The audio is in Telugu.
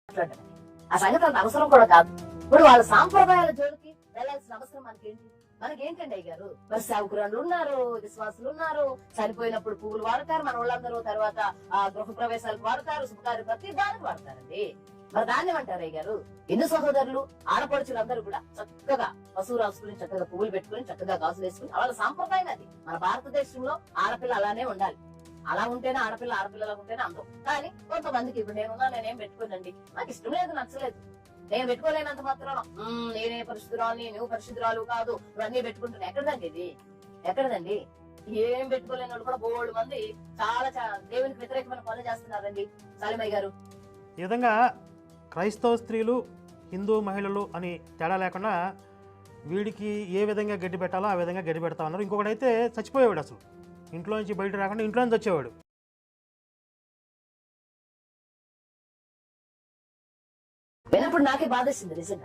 మాట్లాడడం ఆ సంగతి అంత అవసరం కూడా కాదు. ఇప్పుడు వాళ్ళ సాంప్రదాయాల జోలికి వెళ్ళాల్సిన అవసరం మనకేంటండి అయ్యారు? మరి సేవకురాళ్ళు ఉన్నారు, విశ్వాసులు ఉన్నారు, చనిపోయినప్పుడు పువ్వులు వాడతారు మన వాళ్ళందరూ, తర్వాత గృహ ప్రవేశాలకు వాడతారు, శుభకార్య ప్రతి దానికి వాడతారండి. మరి దాన్ని ఏమంటారు అయ్యారు? హిందూ సహోదరులు ఆడపడుచులందరూ కూడా చక్కగా పశువు రాసుకుని, చక్కగా పువ్వులు పెట్టుకుని, చక్కగా గాజులు వేసుకుని, వాళ్ళ సాంప్రదాయం అది. మన భారతదేశంలో ఆడపిల్ల అలానే ఉండాలి. అలా ఉంటేనే ఆడపిల్లలా ఉంటేనే అందం. కానీ కొంతమందికి ఇప్పుడు నేనేం పెట్టుకోనండి, నాకు ఇష్టం లేదు, నచ్చలేదు, నేను పెట్టుకోలేనంత మాత్రం నేనే పరిశుద్ధురాలు, నువ్వు పరిశుద్ధురాలు కాదు, ఇవన్నీ పెట్టుకుంటున్నా. ఎక్కడదండి? ఏం పెట్టుకోలేని వాళ్ళు కూడా బోల్డ్ మంది చాలా దేవునికి వ్యతిరేకమైన పనులు చేస్తున్నారండి సాలిమయ్య గారు. ఈ విధంగా క్రైస్తవ స్త్రీలు, హిందూ మహిళలు అని తేడా లేకుండా వీడికి ఏ విధంగా గడ్డి పెట్టాలో ఆ విధంగా గడ్డి పెడతా ఉన్నారు. ఇంకొకటి అయితే చచ్చిపోయేవాడు, అసలు ఇంట్లో నుంచి బయట రాకుండా ఇంట్లో నుంచి వచ్చేవాడు. వినప్పుడు నాకే బాధేసింది నిజంగా.